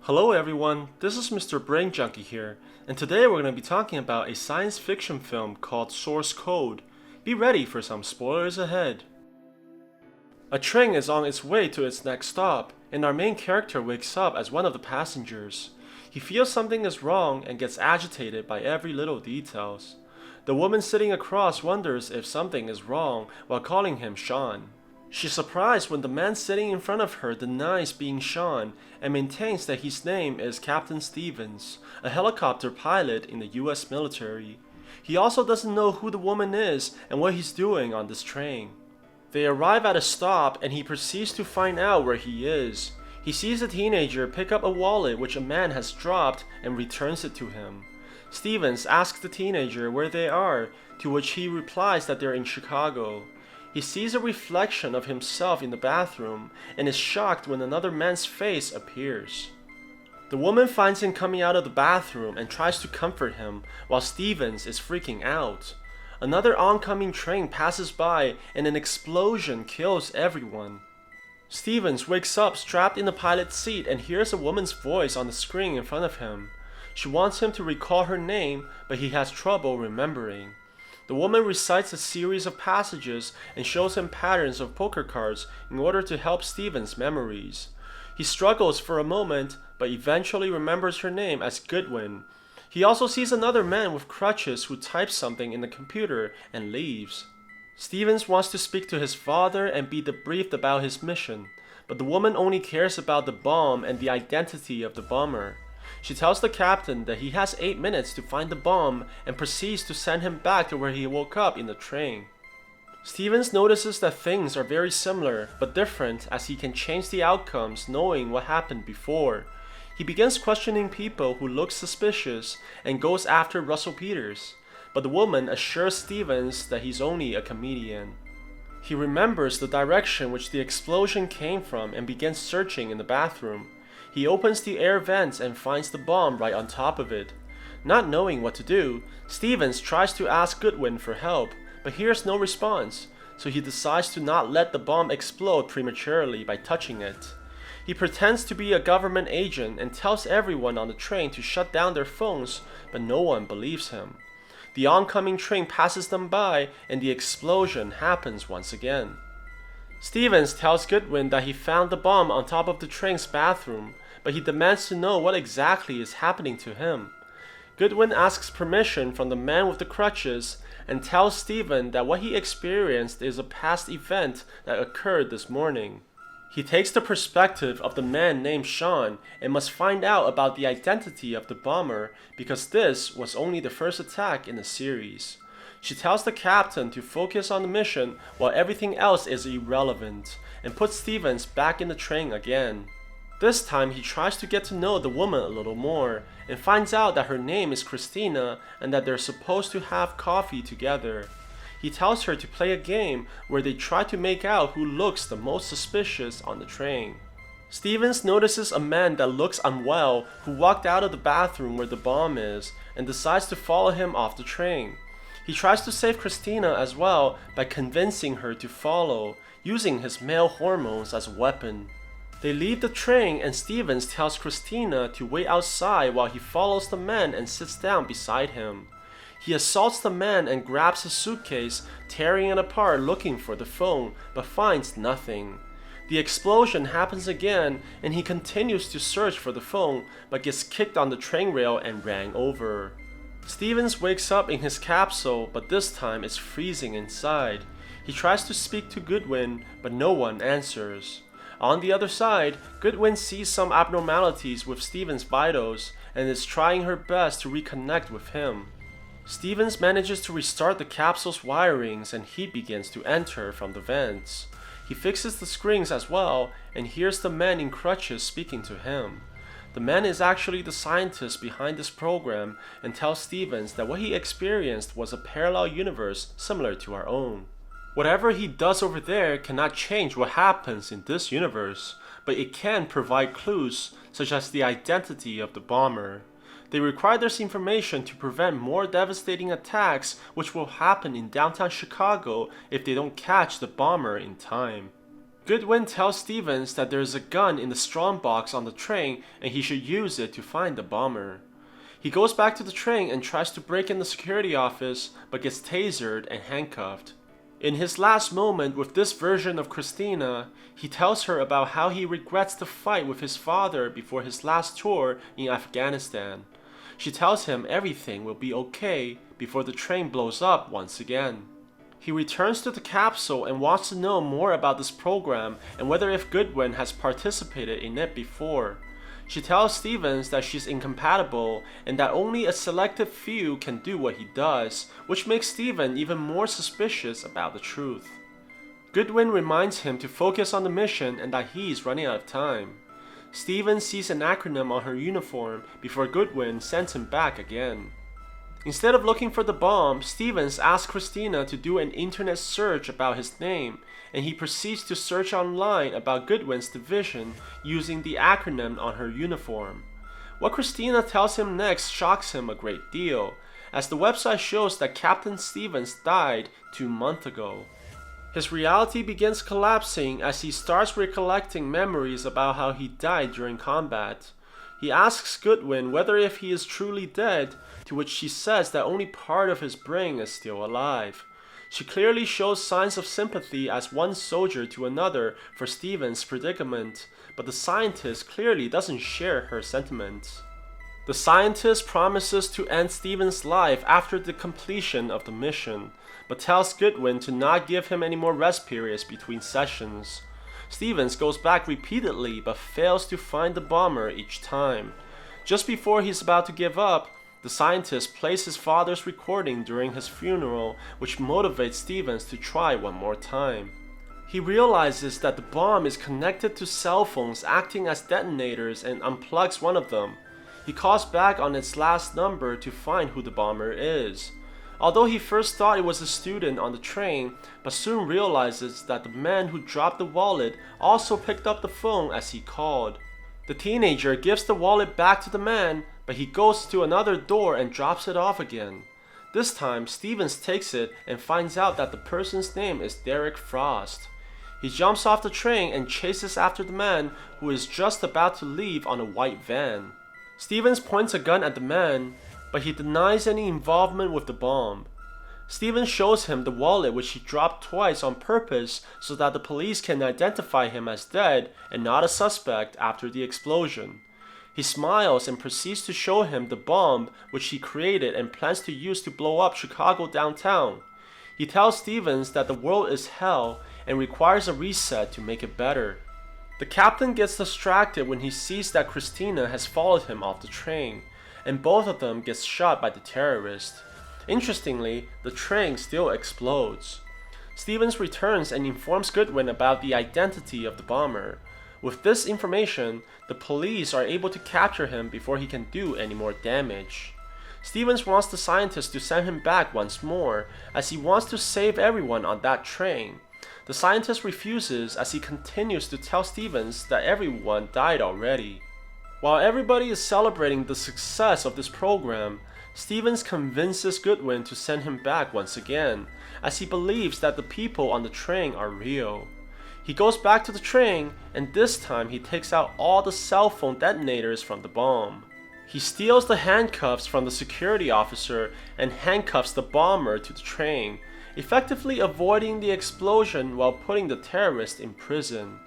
Hello everyone, this is Mr. Brain Junkie here, and today we're going to be talking about a science fiction film called Source Code. Be ready for some spoilers ahead. A train is on its way to its next stop, and our main character wakes up as one of the passengers. He feels something is wrong and gets agitated by every little details. The woman sitting across wonders if something is wrong while calling him Sean. She's surprised when the man sitting in front of her denies being Sean and maintains that his name is Captain Stevens, a helicopter pilot in the US military. He also doesn't know who the woman is and what he's doing on this train. They arrive at a stop and he proceeds to find out where he is. He sees a teenager pick up a wallet which a man has dropped and returns it to him. Stevens asks the teenager where they are, to which he replies that they're in Chicago. He sees a reflection of himself in the bathroom and is shocked when another man's face appears. The woman finds him coming out of the bathroom and tries to comfort him while Stevens is freaking out. Another oncoming train passes by and an explosion kills everyone. Stevens wakes up strapped in the pilot's seat and hears a woman's voice on the screen in front of him. She wants him to recall her name, but he has trouble remembering. The woman recites a series of passages and shows him patterns of poker cards in order to help Stevens' memories. He struggles for a moment, but eventually remembers her name as Goodwin. He also sees another man with crutches who types something in the computer and leaves. Stevens wants to speak to his father and be debriefed about his mission, but the woman only cares about the bomb and the identity of the bomber. She tells the captain that he has 8 minutes to find the bomb and proceeds to send him back to where he woke up in the train. Stevens notices that things are very similar but different as he can change the outcomes knowing what happened before. He begins questioning people who look suspicious and goes after Russell Peters, but the woman assures Stevens that he's only a comedian. He remembers the direction which the explosion came from and begins searching in the bathroom. He opens the air vents and finds the bomb right on top of it. Not knowing what to do, Stevens tries to ask Goodwin for help, but hears no response, so he decides to not let the bomb explode prematurely by touching it. He pretends to be a government agent and tells everyone on the train to shut down their phones, but no one believes him. The oncoming train passes them by and the explosion happens once again. Stevens tells Goodwin that he found the bomb on top of the train's bathroom, but he demands to know what exactly is happening to him. Goodwin asks permission from the man with the crutches and tells Steven that what he experienced is a past event that occurred this morning. He takes the perspective of the man named Sean and must find out about the identity of the bomber because this was only the first attack in the series. She tells the captain to focus on the mission while everything else is irrelevant, and puts Stevens back in the train again. This time he tries to get to know the woman a little more, and finds out that her name is Christina and that they're supposed to have coffee together. He tells her to play a game where they try to make out who looks the most suspicious on the train. Stevens notices a man that looks unwell who walked out of the bathroom where the bomb is, and decides to follow him off the train. He tries to save Christina as well by convincing her to follow, using his male hormones as a weapon. They leave the train and Stevens tells Christina to wait outside while he follows the man and sits down beside him. He assaults the man and grabs his suitcase, tearing it apart looking for the phone, but finds nothing. The explosion happens again and he continues to search for the phone, but gets kicked on the train rail and ran over. Stevens wakes up in his capsule, but this time it's freezing inside. He tries to speak to Goodwin, but no one answers. On the other side, Goodwin sees some abnormalities with Stevens' vitals and is trying her best to reconnect with him. Stevens manages to restart the capsule's wirings and heat begins to enter from the vents. He fixes the screens as well and hears the man in crutches speaking to him. The man is actually the scientist behind this program and tells Stevens that what he experienced was a parallel universe similar to our own. Whatever he does over there cannot change what happens in this universe, but it can provide clues such as the identity of the bomber. They require this information to prevent more devastating attacks which will happen in downtown Chicago if they don't catch the bomber in time. Goodwin tells Stevens that there is a gun in the strong box on the train and he should use it to find the bomber. He goes back to the train and tries to break in the security office, but gets tasered and handcuffed. In his last moment with this version of Christina, he tells her about how he regrets the fight with his father before his last tour in Afghanistan. She tells him everything will be okay before the train blows up once again. He returns to the capsule and wants to know more about this program and whether if Goodwin has participated in it before. She tells Stevens that she's incompatible and that only a selected few can do what he does, which makes Steven even more suspicious about the truth. Goodwin reminds him to focus on the mission and that he's running out of time. Stevens sees an acronym on her uniform before Goodwin sends him back again. Instead of looking for the bomb, Stevens asks Christina to do an internet search about his name, and he proceeds to search online about Goodwin's division using the acronym on her uniform. What Christina tells him next shocks him a great deal, as the website shows that Captain Stevens died 2 months ago. His reality begins collapsing as he starts recollecting memories about how he died during combat. He asks Goodwin whether if he is truly dead, to which she says that only part of his brain is still alive. She clearly shows signs of sympathy as one soldier to another for Stevens' predicament, but the scientist clearly doesn't share her sentiments. The scientist promises to end Stevens' life after the completion of the mission, but tells Goodwin to not give him any more rest periods between sessions. Stevens goes back repeatedly but fails to find the bomber each time. Just before he's about to give up, the scientist plays his father's recording during his funeral, which motivates Stevens to try one more time. He realizes that the bomb is connected to cell phones acting as detonators and unplugs one of them. He calls back on its last number to find who the bomber is. Although he first thought it was a student on the train, but soon realizes that the man who dropped the wallet also picked up the phone as he called. The teenager gives the wallet back to the man, but he goes to another door and drops it off again. This time, Stevens takes it and finds out that the person's name is Derek Frost. He jumps off the train and chases after the man who is just about to leave on a white van. Stevens points a gun at the man, but he denies any involvement with the bomb. Stevens shows him the wallet which he dropped twice on purpose so that the police can identify him as dead and not a suspect after the explosion. He smiles and proceeds to show him the bomb which he created and plans to use to blow up Chicago downtown. He tells Stevens that the world is hell and requires a reset to make it better. The captain gets distracted when he sees that Christina has followed him off the train, and both of them get shot by the terrorist. Interestingly, the train still explodes. Stevens returns and informs Goodwin about the identity of the bomber. With this information, the police are able to capture him before he can do any more damage. Stevens wants the scientist to send him back once more, as he wants to save everyone on that train. The scientist refuses as he continues to tell Stevens that everyone died already. While everybody is celebrating the success of this program, Stevens convinces Goodwin to send him back once again, as he believes that the people on the train are real. He goes back to the train, and this time he takes out all the cell phone detonators from the bomb. He steals the handcuffs from the security officer and handcuffs the bomber to the train, effectively avoiding the explosion while putting the terrorist in prison.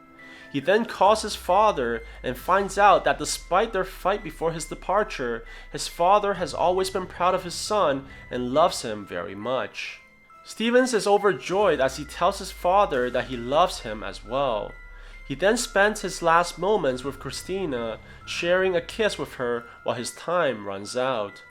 He then calls his father and finds out that despite their fight before his departure, his father has always been proud of his son and loves him very much. Stevens is overjoyed as he tells his father that he loves him as well. He then spends his last moments with Christina, sharing a kiss with her while his time runs out.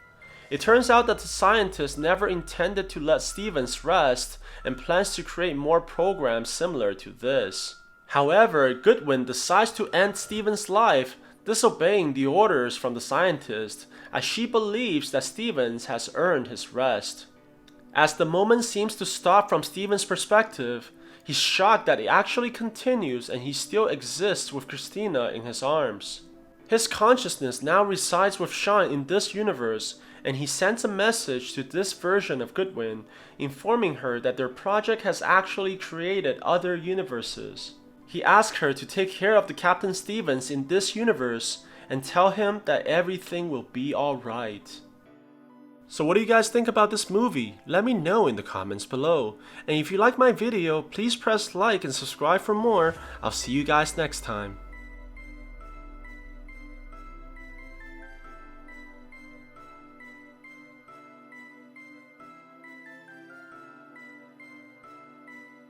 It turns out that the scientist never intended to let Stevens rest and plans to create more programs similar to this. However, Goodwin decides to end Stevens' life, disobeying the orders from the scientist, as she believes that Stevens has earned his rest. As the moment seems to stop from Stevens' perspective, he's shocked that it actually continues and he still exists with Christina in his arms. His consciousness now resides with Sean in this universe, and he sends a message to this version of Goodwin, informing her that their project has actually created other universes. He asks her to take care of the Captain Stevens in this universe and tell him that everything will be alright. So what do you guys think about this movie? Let me know in the comments below. And if you like my video, please press like and subscribe for more. I'll see you guys next time.